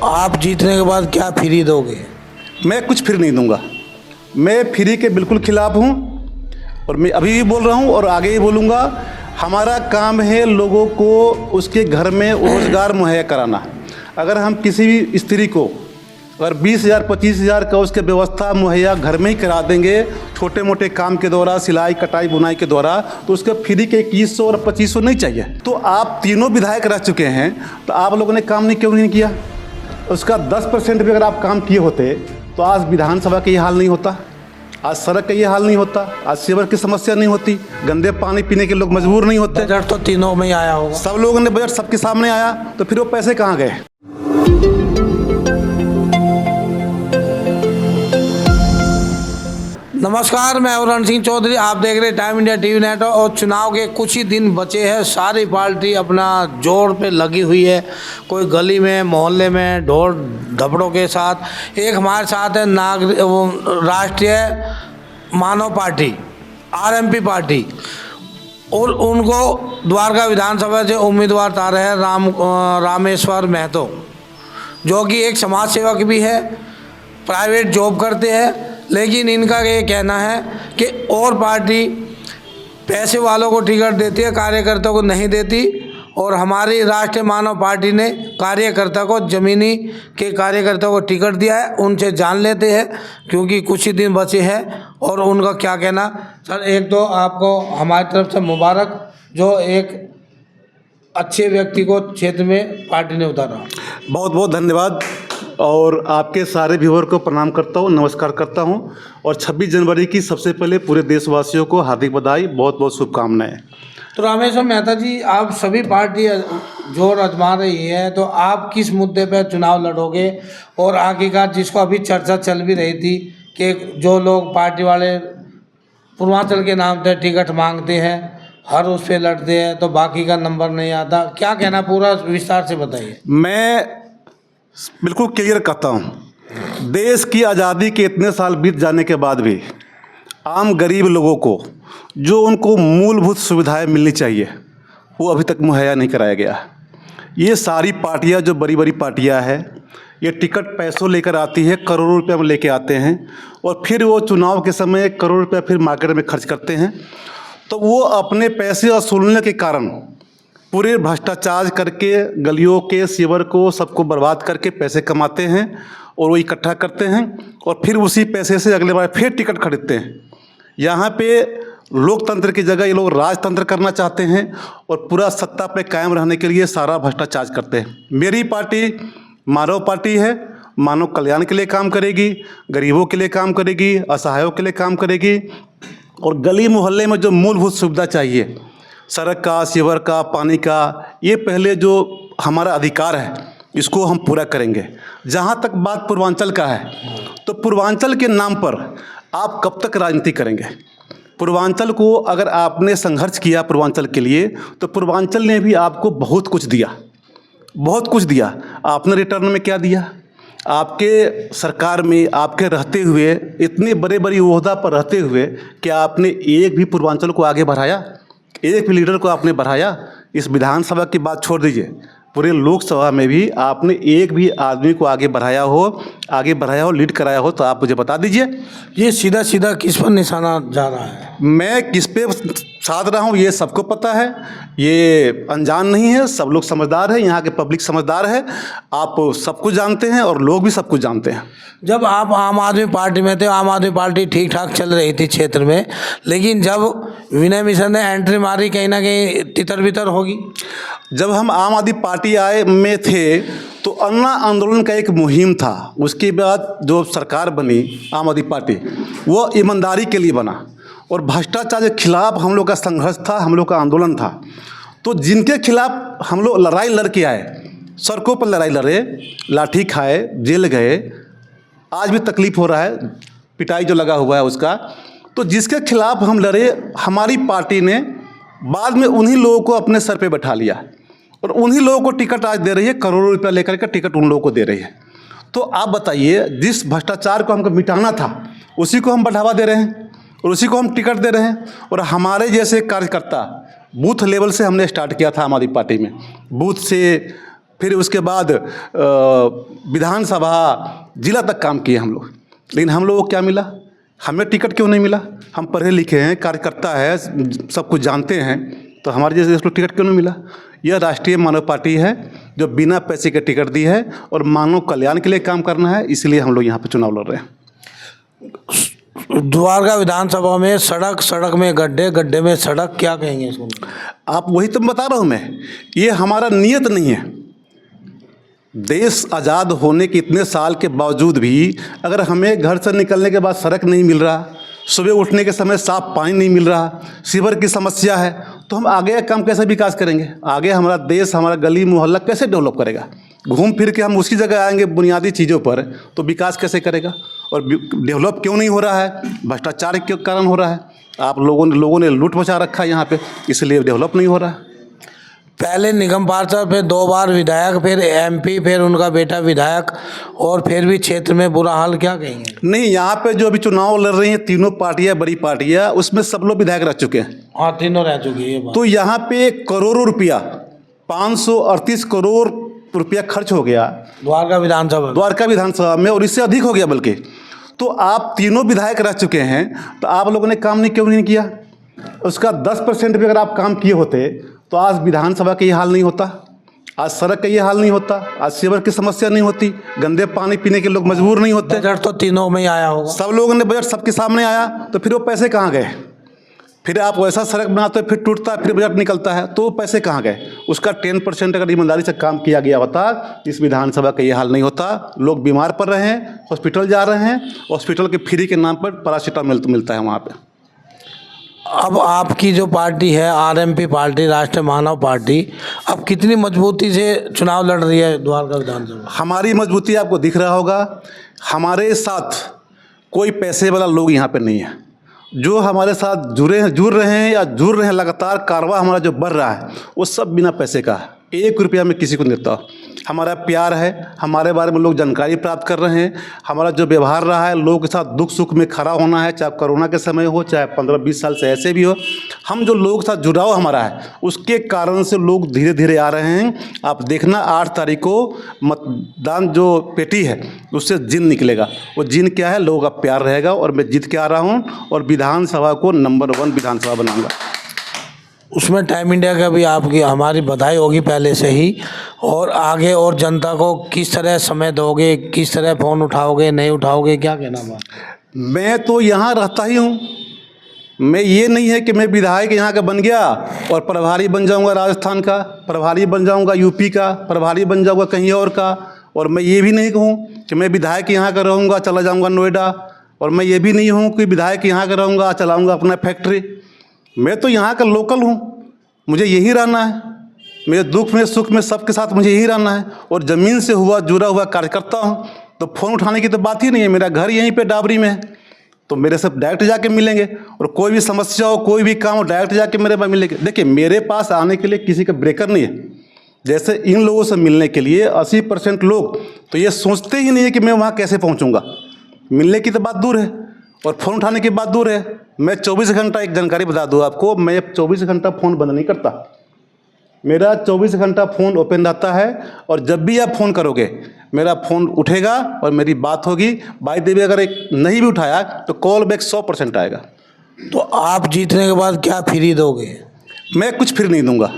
आप जीतने के बाद क्या फ्री दोगे? मैं कुछ फ्री नहीं दूंगा। मैं फ्री के बिल्कुल खिलाफ हूँ और मैं अभी भी बोल रहा हूँ और आगे भी बोलूँगा। हमारा काम है लोगों को उसके घर में रोज़गार मुहैया कराना। अगर हम किसी भी स्त्री को अगर 20,000 25,000 का उसके व्यवस्था मुहैया घर में ही करा देंगे, छोटे मोटे काम के द्वारा, सिलाई कटाई बुनाई के द्वारा, तो उसके फ्री के 2100 और 2500 नहीं चाहिए। तो आप तीनों विधायक रह चुके हैं, तो आप लोगों ने काम क्यों नहीं किया? उसका 10% भी अगर आप काम किए होते तो आज विधानसभा का ये हाल नहीं होता, आज सड़क का ये हाल नहीं होता, आज सीवर की समस्या नहीं होती, गंदे पानी पीने के लोग मजबूर नहीं होते। बजट तो तीनों में ही आया होगा। सब लोगों ने बजट सबके सामने आया, तो फिर वो पैसे कहाँ गए? नमस्कार, मैं रण सिंह चौधरी। आप देख रहे हैं टाइम इंडिया टीवी नेटवर्क। और चुनाव के कुछ ही दिन बचे हैं, सारी पार्टी अपना जोर पे लगी हुई है। कोई गली में मोहल्ले में ढोल धपड़ों के साथ। एक हमारे साथ है राष्ट्रीय मानव पार्टी आरएमपी पार्टी, और उनको द्वारका विधानसभा से उम्मीदवार तारे हैं रामेश्वर महतो, जो कि एक समाज सेवक भी है, प्राइवेट जॉब करते हैं। लेकिन इनका ये कहना है कि और पार्टी पैसे वालों को टिकट देती है, कार्यकर्ताओं को नहीं देती। और हमारी राष्ट्रीय मानव पार्टी ने कार्यकर्ता को, जमीनी के कार्यकर्ताओं को टिकट दिया है। उनसे जान लेते हैं, क्योंकि कुछ ही दिन बचे हैं, और उनका क्या कहना। सर, एक तो आपको हमारी तरफ से मुबारक, जो एक अच्छे व्यक्ति को क्षेत्र में पार्टी ने उतारा। बहुत बहुत धन्यवाद, और आपके सारे व्यूअर को प्रणाम करता हूँ, नमस्कार करता हूँ। और 26 जनवरी की सबसे पहले पूरे देशवासियों को हार्दिक बधाई, बहुत बहुत शुभकामनाएं। तो रामेश्वर मेहता जी, आप सभी पार्टी जोर आजमा रही है, तो आप किस मुद्दे पर चुनाव लड़ोगे? और आखिरकार जिसको अभी चर्चा चल भी रही थी कि जो लोग पार्टी वाले पूर्वांचल के नाम पे टिकट मांगते हैं, हर उस पर लड़ते हैं, तो बाकी का नंबर नहीं आता, क्या कहना, पूरा विस्तार से बताइए। मैं बिल्कुल क्लियर कहता हूँ, देश की आज़ादी के इतने साल बीत जाने के बाद भी आम गरीब लोगों को जो उनको मूलभूत सुविधाएं मिलनी चाहिए, वो अभी तक मुहैया नहीं कराया गया। ये सारी पार्टियां, जो बड़ी बड़ी पार्टियां हैं, ये टिकट पैसों लेकर आती है, करोड़ों रुपये में लेके आते हैं, और फिर वो चुनाव के समय करोड़ रुपये फिर मार्केट में खर्च करते हैं। तो वो अपने पैसे वसूलने के कारण पूरे भ्रष्टाचार करके गलियों के सीवर को सबको बर्बाद करके पैसे कमाते हैं, और वो इकट्ठा करते हैं, और फिर उसी पैसे से अगले बार फिर टिकट खरीदते हैं। यहाँ पे लोकतंत्र की जगह ये लोग राजतंत्र करना चाहते हैं, और पूरा सत्ता पे कायम रहने के लिए सारा भ्रष्टाचार करते हैं। मेरी पार्टी मानव पार्टी है, मानव कल्याण के लिए काम करेगी, गरीबों के लिए काम करेगी, असहायों के लिए काम करेगी, और गली मोहल्ले में जो मूलभूत सुविधा चाहिए, सड़क का, सीवर का, पानी का, ये पहले जो हमारा अधिकार है, इसको हम पूरा करेंगे। जहाँ तक बात पूर्वांचल का है, तो पूर्वांचल के नाम पर आप कब तक राजनीति करेंगे? पूर्वांचल को अगर आपने संघर्ष किया पूर्वांचल के लिए, तो पूर्वांचल ने भी आपको बहुत कुछ दिया, बहुत कुछ दिया। आपने रिटर्न में क्या दिया? आपके सरकार में आपके रहते हुए, इतने बड़े बड़ी ओहदा पर रहते हुए, क्या आपने एक भी पूर्वांचल को आगे बढ़ाया? एक भी लीडर को आपने बढ़ाया? इस विधानसभा की बात छोड़ दीजिए, पूरे लोकसभा में भी आपने एक भी आदमी को आगे बढ़ाया हो, लीड कराया हो, तो आप मुझे बता दीजिए। ये सीधा सीधा किस पर निशाना जा रहा है? मैं किस पे साध रहा हूँ ये सबको पता है, ये अनजान नहीं है, सब लोग समझदार है, यहाँ के पब्लिक समझदार है, आप सब कुछ जानते हैं और लोग भी सब कुछ जानते हैं। जब आप आम आदमी पार्टी में थे, आम आदमी पार्टी ठीक ठाक चल रही थी क्षेत्र में, लेकिन जब विनय मिश्र ने एंट्री मारी, कहीं ना कहीं तितर बितर होगी। जब हम आम आदमी पार्टी में थे, तो अन्ना आंदोलन का एक मुहिम था। उसके बाद जो सरकार बनी आम आदमी पार्टी, वो ईमानदारी के लिए बना, और भ्रष्टाचार के खिलाफ हम लोग का संघर्ष था, हम लोग का आंदोलन था। तो जिनके खिलाफ हम लोग लड़ाई लड़ के आए, सड़कों पर लड़ाई लड़े, लाठी खाए, जेल गए, आज भी तकलीफ हो रहा है, पिटाई जो लगा हुआ है उसका। तो जिसके खिलाफ हम लड़े, हमारी पार्टी ने बाद में उन्हीं लोगों को अपने सर पे बैठा लिया, और उन्हीं लोगों को टिकट आज दे रही है, करोड़ों रुपया लेकर के टिकट उन लोगों को दे रही है। तो आप बताइए, जिस भ्रष्टाचार को हमको मिटाना था, उसी को हम बढ़ावा दे रहे हैं, और उसी को हम टिकट दे रहे हैं। और हमारे जैसे कार्यकर्ता बूथ लेवल से हमने स्टार्ट किया था आम आदमी पार्टी में, बूथ से फिर उसके बाद विधानसभा जिला तक काम किए हम लोग। लेकिन हम लोगों को क्या मिला? हमें टिकट क्यों नहीं मिला? हम पढ़े लिखे हैं, कार्यकर्ता है, सब कुछ जानते हैं, तो हमारे जैसे लोग टिकट क्यों नहीं मिला? यह राष्ट्रीय मानव पार्टी है जो बिना पैसे के टिकट दी है और मानव कल्याण के लिए काम करना है, इसलिए हम लोग यहाँ पे चुनाव लड़ रहे हैं। द्वारका विधानसभा में सड़क, सड़क में गड्ढे, गड्ढे में सड़क, क्या कहेंगे इसको? आप वही तो बता रहा हूँ मैं, ये हमारा नियत नहीं है। देश आज़ाद होने के इतने साल के बावजूद भी अगर हमें घर से निकलने के बाद सड़क नहीं मिल रहा, सुबह उठने के समय साफ पानी नहीं मिल रहा, सीवर की समस्या है, तो हम आगे काम कैसे विकास करेंगे? आगे हमारा देश, हमारा गली मोहल्ला कैसे डेवलप करेगा? घूम फिर के हम उसी जगह आएंगे बुनियादी चीज़ों पर, तो विकास कैसे करेगा? और डेवलप क्यों नहीं हो रहा है? भ्रष्टाचार के कारण हो रहा है। आप लोगों ने लूट मचा रखा है यहाँ पे, इसलिए डेवलप नहीं हो रहा है। पहले निगम पार्षद, फिर 2 बार विधायक, फिर MP, फिर उनका बेटा विधायक, और फिर भी क्षेत्र में बुरा हाल, क्या कहेंगे? नहीं, यहाँ पे जो अभी चुनाव लड़ रही हैं तीनों पार्टियाँ, बड़ी पार्टियाँ, उसमें सब लोग विधायक रह चुके हैं। हाँ, तीनों रह चुकी है। तो यहाँ पे करोड़ों रुपया, 538 करोड़ रुपया खर्च हो गया द्वारका विधानसभा में, और इससे अधिक हो गया बल्कि। तो आप तीनों विधायक रह चुके हैं, तो आप लोगों ने काम क्यों नहीं किया? उसका 10% भी अगर आप काम किए होते तो आज विधानसभा का ये हाल नहीं होता, आज सड़क का ये हाल नहीं होता, आज सीवर की समस्या नहीं होती, गंदे पानी पीने के लोग मजबूर नहीं होते। बजट तो तीनों में ही आया होगा, सब लोगों ने बजट सबके सामने आया, तो फिर वो पैसे कहाँ गए? फिर आप वैसा सड़क बनाते हो, फिर टूटता है, फिर बजट निकलता है, तो वो पैसे कहाँ गए? उसका 10% अगर ईमानदारी से काम किया गया होता, इस विधानसभा का ये हाल नहीं होता। लोग बीमार पड़ रहे हैं, हॉस्पिटल जा रहे हैं, हॉस्पिटल के फ्री के नाम पर पैरासीटामोल मिलता है वहाँ पर। अब आपकी जो पार्टी है RMP पार्टी, राष्ट्रीय मानव पार्टी, अब कितनी मजबूती से चुनाव लड़ रही है द्वारका विधानसभा? हमारी मजबूती आपको दिख रहा होगा। हमारे साथ कोई पैसे वाला लोग यहाँ पे नहीं है। जो हमारे साथ जुड़ रहे हैं लगातार, कारवा हमारा जो बढ़ रहा है, वो सब बिना पैसे का है। 1 रुपया में किसी को नहीं देता। हमारा प्यार है, हमारे बारे में लोग जानकारी प्राप्त कर रहे हैं। हमारा जो व्यवहार रहा है, लोगों के साथ दुख सुख में खड़ा होना है, चाहे कोरोना के समय हो, चाहे 15-20 साल से ऐसे भी हो। हम जो लोगों के साथ जुड़ाव हमारा है, उसके कारण से लोग धीरे धीरे आ रहे हैं। आप देखना 8 तारीख को मतदान जो पेटी है उससे जिन निकलेगा। वो जिन क्या है? लोगों का प्यार रहेगा, और मैं जीत के आ रहा हूँ और विधानसभा को नंबर 1 विधानसभा बनाऊँगा। उसमें टाइम इंडिया का भी आपकी हमारी बधाई होगी पहले से ही, और आगे और जनता को किस तरह समय दोगे, किस तरह फ़ोन उठाओगे, नहीं उठाओगे, क्या कहना बात? मैं तो यहाँ रहता ही हूँ। मैं ये नहीं है कि मैं विधायक यहाँ का बन गया और प्रभारी बन जाऊँगा राजस्थान का, प्रभारी बन जाऊँगा यूपी का, प्रभारी बन जाऊँगा कहीं और का। और मैं ये भी नहीं कहूँ कि मैं विधायक यहाँ का रहूँगा, चला जाऊँगा नोएडा। और मैं ये भी नहीं हूँ कि विधायक यहाँ का रहूँगा, चलाऊँगा अपना फैक्ट्री। मैं तो यहाँ का लोकल हूँ, मुझे यही रहना है। मेरे दुख में सुख में सबके साथ मुझे यही रहना है, और ज़मीन से जुड़ा हुआ कार्यकर्ता हूँ। तो फ़ोन उठाने की तो बात ही नहीं है। मेरा घर यहीं पे डाबरी में है, तो मेरे से डायरेक्ट जाके मिलेंगे, और कोई भी समस्या हो, कोई भी काम हो, डायरेक्ट जाके मेरे पास मिलेंगे। देखिए, मेरे पास आने के लिए किसी का ब्रेकर नहीं है। जैसे इन लोगों से मिलने के लिए 80% लोग तो ये सोचते ही नहीं है कि मैं वहाँ कैसे पहुँचूँगा। मिलने की तो बात दूर है, और फ़ोन उठाने की बात दूर है। मैं 24 घंटा, एक जानकारी बता दूँ आपको, मैं 24 घंटा फ़ोन बंद नहीं करता। मेरा 24 घंटा फ़ोन ओपन रहता है, और जब भी आप फ़ोन करोगे मेरा फ़ोन उठेगा और मेरी बात होगी। बाय द वे, अगर एक नहीं भी उठाया तो कॉल बैक 100% आएगा। तो आप जीतने के बाद क्या फ्री दोगे? मैं कुछ फ्री नहीं दूंगा।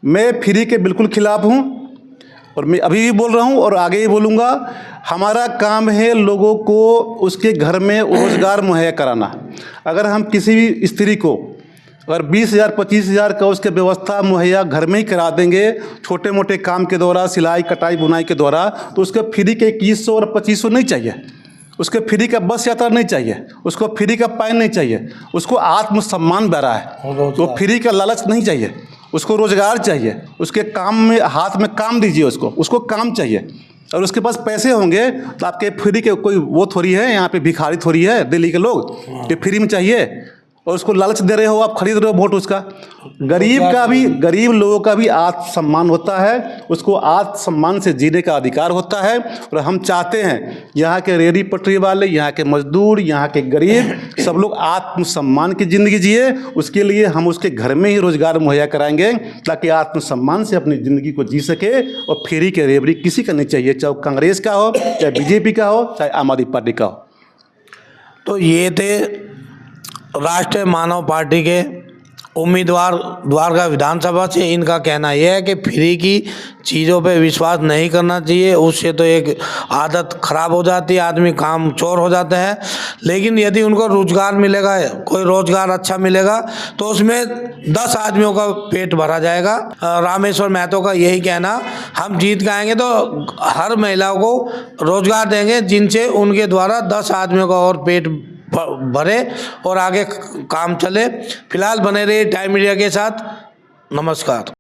मैं फ्री के बिल्कुल खिलाफ हूँ, और मैं अभी भी बोल रहा हूँ और आगे ही बोलूँगा। हमारा काम है लोगों को उसके घर में रोज़गार मुहैया कराना। अगर हम किसी भी स्त्री को अगर 20,000 25,000 का उसके व्यवस्था मुहैया घर में ही करा देंगे, छोटे मोटे काम के द्वारा, सिलाई कटाई बुनाई के द्वारा, तो उसके फ्री के 2100 और 2500 नहीं चाहिए। उसके फ्री का बस यात्रा नहीं चाहिए, उसको फ्री का पैन नहीं चाहिए। उसको आत्मसम्मान बड़ा है, तो फ्री का लालच नहीं चाहिए। उसको रोज़गार चाहिए, उसके काम में हाथ में काम दीजिए, उसको काम चाहिए। और उसके पास पैसे होंगे तो आपके फ्री के कोई वो थोड़ी है, यहाँ पे भिखारी थोड़ी है दिल्ली के लोग कि फ्री में चाहिए। और उसको लालच दे रहे हो, आप खरीद रहे हो वोट उसका। गरीब लोगों का भी आत्मसम्मान होता है, उसको आत्मसम्मान से जीने का अधिकार होता है। और हम चाहते हैं यहाँ के रेहड़ी पटरी वाले, यहाँ के मजदूर, यहाँ के गरीब सब लोग आत्मसम्मान की ज़िंदगी जिए। उसके लिए हम उसके घर में ही रोज़गार मुहैया कराएंगे ताकि आत्मसम्मान से अपनी ज़िंदगी को जी सके। और फ्री के रेवड़ी किसी का नहीं चाहिए, चाहे कांग्रेस का हो, चाहे बीजेपी का हो, चाहे आम आदमी पार्टी का हो। तो ये थे राष्ट्रीय मानव पार्टी के उम्मीदवार द्वारका विधानसभा से। इनका कहना यह है कि फ्री की चीज़ों पे विश्वास नहीं करना चाहिए, उससे तो एक आदत ख़राब हो जाती है, आदमी काम चोर हो जाते हैं। लेकिन यदि उनको रोज़गार मिलेगा, कोई रोज़गार अच्छा मिलेगा, तो उसमें 10 आदमियों का पेट भरा जाएगा। रामेश्वर महतो का यही कहना, हम जीत आएंगे तो हर महिलाओं को रोज़गार देंगे जिनसे उनके द्वारा 10 आदमियों का और पेट भरे और आगे काम चले। फिलहाल बने रहिए टाइम मीडिया के साथ। नमस्कार।